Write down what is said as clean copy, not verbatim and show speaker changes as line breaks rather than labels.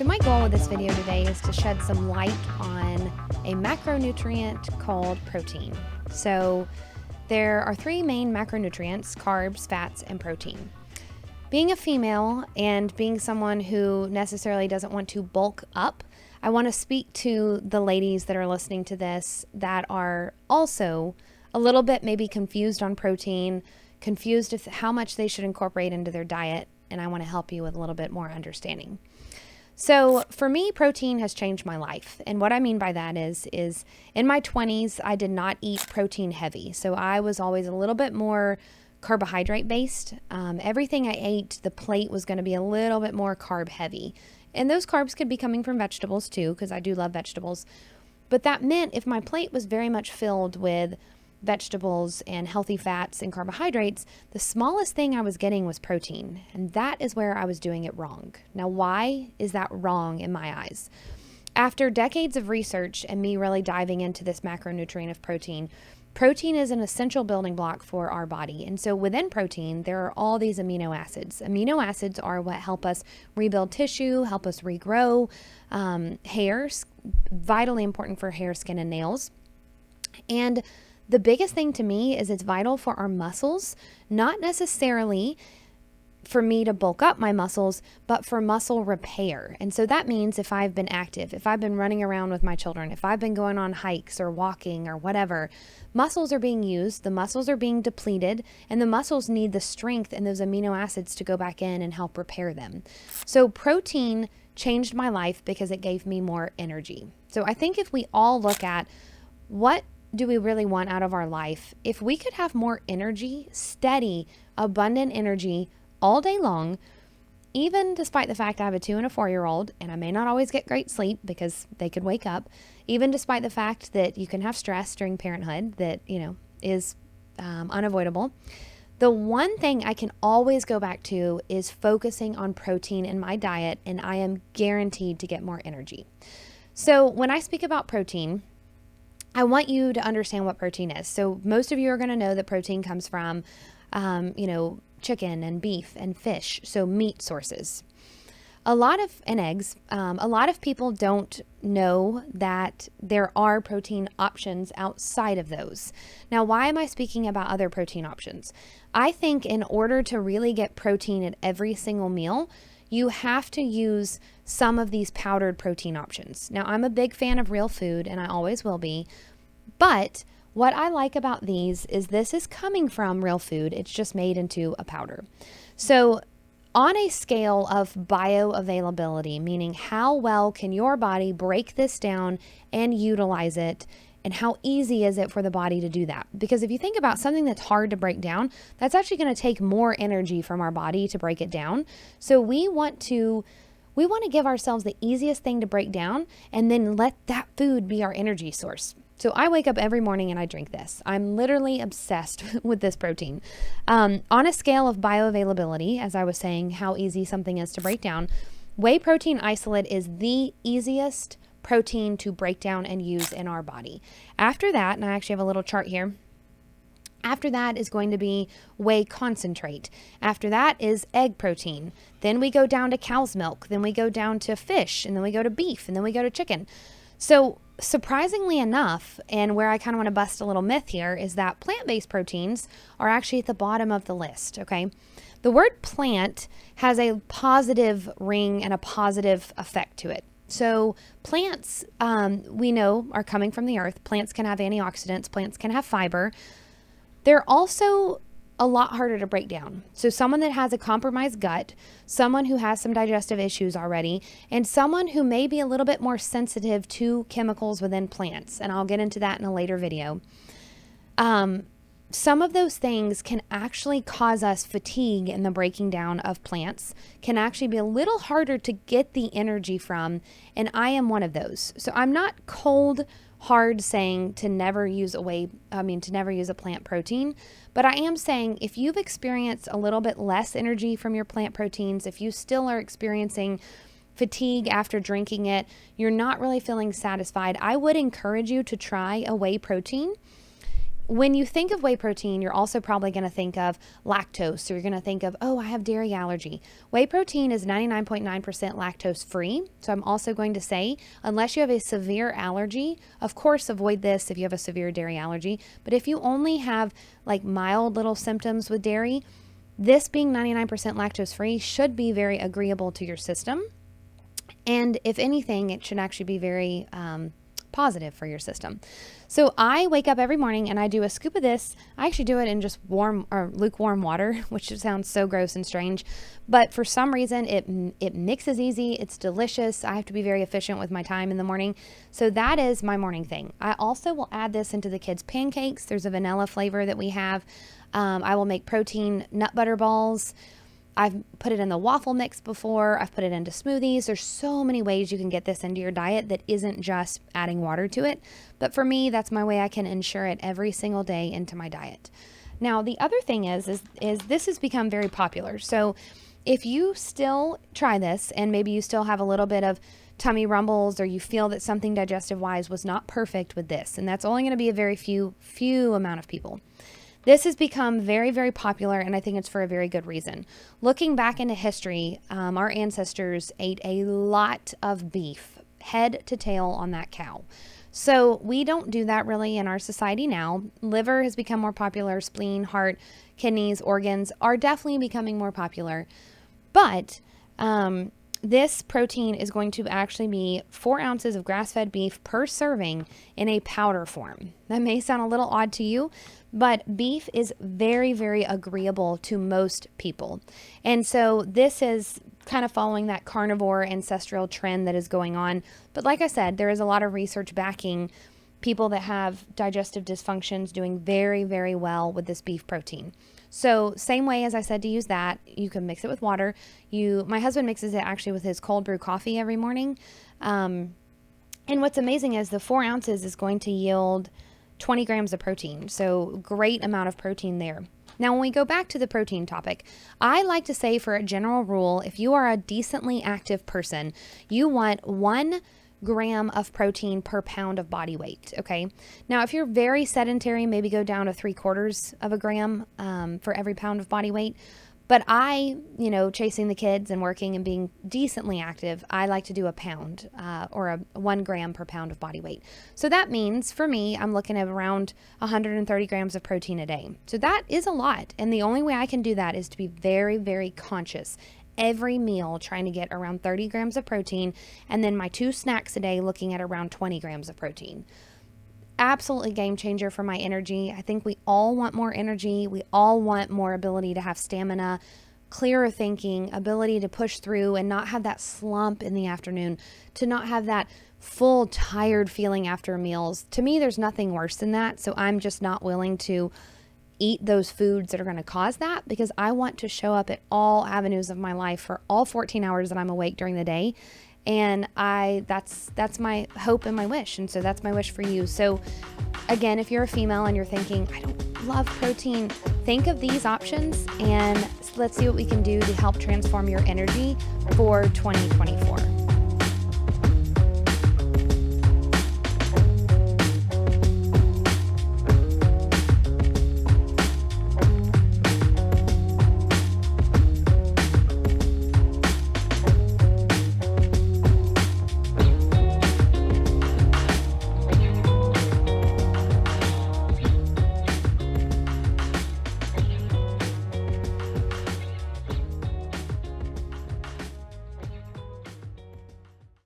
So my goal with this video today is to shed some light on a macronutrient called protein. So there are three main macronutrients: carbs, fats, and protein. Being a female and being someone who necessarily doesn't want to bulk up, I want to speak to the ladies that are listening to this that are also a little bit maybe confused on protein, confused with how much they should incorporate into their diet, and I want to help you with a little bit more understanding. So for me, protein has changed my life. And what I mean by that is in my 20s, I did not eat protein heavy. So I was always a little bit more carbohydrate based. Everything I ate, the plate was going to be a little bit more carb heavy. And those carbs could be coming from vegetables too, because I do love vegetables. But that meant if my plate was very much filled with vegetables and healthy fats and carbohydrates, the smallest thing I was getting was protein. And that is where I was doing it wrong. Now, why is that wrong in my eyes? After decades of research and me really diving into this macronutrient of protein, protein is an essential building block for our body. And so within protein, there are all these amino acids. Amino acids are what help us rebuild tissue, help us regrow hair, vitally important for hair, skin, and nails. And the biggest thing to me is it's vital for our muscles, not necessarily for me to bulk up my muscles, but for muscle repair. And so that means if I've been active, if I've been running around with my children, if I've been going on hikes or walking or whatever, muscles are being used, the muscles are being depleted, and the muscles need the strength and those amino acids to go back in and help repair them. So protein changed my life because it gave me more energy. So I think if we all look at what do we really want out of our life, if we could have more energy, steady, abundant energy all day long, even despite the fact I have a 2 and a 4-year-old and I may not always get great sleep because they could wake up, even despite the fact that you can have stress during parenthood that, is unavoidable. The one thing I can always go back to is focusing on protein in my diet, and I am guaranteed to get more energy. So when I speak about protein, I want you to understand what protein is. So most of you are going to know that protein comes from, chicken and beef and fish, so meat sources. And eggs. A lot of people don't know that there are protein options outside of those. Now, why am I speaking about other protein options? I think in order to really get protein at every single meal, you have to use some of these powdered protein options. Now, I'm a big fan of real food, and I always will be, but what I like about these is this is coming from real food. It's just made into a powder. So on a scale of bioavailability, meaning how well can your body break this down and utilize it, and how easy is it for the body to do that? Because if you think about something that's hard to break down, that's actually going to take more energy from our body to break it down. So we want to give ourselves the easiest thing to break down and then let that food be our energy source. So I wake up every morning and I drink this. I'm literally obsessed with this protein. On a scale of bioavailability, as I was saying, how easy something is to break down, whey protein isolate is the easiest protein to break down and use in our body. After that, and I actually have a little chart here, after that is going to be whey concentrate. After that is egg protein. Then we go down to cow's milk. Then we go down to fish. And then we go to beef. And then we go to chicken. So surprisingly enough, and where I kind of want to bust a little myth here, is that plant-based proteins are actually at the bottom of the list, okay? The word plant has a positive ring and a positive effect to it. So plants, we know, are coming from the earth. Plants can have antioxidants. Plants can have fiber. They're also a lot harder to break down. So someone that has a compromised gut, someone who has some digestive issues already, and someone who may be a little bit more sensitive to chemicals within plants, and I'll get into that in a later video. Some of those things can actually cause us fatigue in the breaking down of plants, can actually be a little harder to get the energy from, and I am one of those. So I'm not cold hard saying to never use a plant protein, but I am saying if you've experienced a little bit less energy from your plant proteins, if you still are experiencing fatigue after drinking it, you're not really feeling satisfied, I would encourage you to try a whey protein. When you think of whey protein, you're also probably going to think of lactose. So you're going to think of, oh, I have dairy allergy. Whey protein is 99.9% lactose free. So I'm also going to say, unless you have a severe allergy, of course, avoid this if you have a severe dairy allergy. But if you only have like mild little symptoms with dairy, this being 99% lactose free should be very agreeable to your system. And if anything, it should actually be very positive for your system. So I wake up every morning and I do a scoop of this. I actually do it in just warm or lukewarm water, which sounds so gross and strange, but for some reason it mixes easy. It's delicious. I have to be very efficient with my time in the morning. So that is my morning thing. I also will add this into the kids' pancakes. There's a vanilla flavor that we have. I will make protein nut butter balls. I've put it in the waffle mix before. I've put it into smoothies. There's so many ways you can get this into your diet that isn't just adding water to it. But for me, that's my way I can ensure it every single day into my diet. Now, the other thing is this has become very popular. So if you still try this and maybe you still have a little bit of tummy rumbles or you feel that something digestive wise was not perfect with this, and that's only going to be a very few amount of people. This has become very, very popular, and I think it's for a very good reason. Looking back into history, our ancestors ate a lot of beef, head to tail on that cow. So we don't do that really in our society now. Liver has become more popular, spleen, heart, kidneys, organs are definitely becoming more popular. But this protein is going to actually be 4 ounces of grass-fed beef per serving in a powder form. That may sound a little odd to you, but beef is very, very agreeable to most people. And so this is kind of following that carnivore ancestral trend that is going on. But like I said, there is a lot of research backing people that have digestive dysfunctions doing very, very well with this beef protein. So same way as I said to use that, you can mix it with water. My husband mixes it actually with his cold brew coffee every morning. And what's amazing is the 4 ounces is going to yield 20 grams of protein. So great amount of protein there. Now, when we go back to the protein topic, I like to say for a general rule, if you are a decently active person, you want 1 gram of protein per pound of body weight. Okay. Now, if you're very sedentary, maybe go down to 3/4 of a gram for every pound of body weight. But I, chasing the kids and working and being decently active, I like to do a pound or a 1 gram per pound of body weight. So that means for me, I'm looking at around 130 grams of protein a day. So that is a lot. And the only way I can do that is to be very, very conscious every meal, trying to get around 30 grams of protein, and then my 2 snacks a day looking at around 20 grams of protein. Absolutely game changer for my energy. I think we all want more energy. We all want more ability to have stamina, clearer thinking, ability to push through and not have that slump in the afternoon, to not have that full tired feeling after meals. To me, there's nothing worse than that. So I'm just not willing to eat those foods that are going to cause that, because I want to show up at all avenues of my life for all 14 hours that I'm awake during the day. And that's my hope and my wish. And so that's my wish for you. So again, if you're a female and you're thinking, I don't love protein, think of these options and let's see what we can do to help transform your energy for 2024.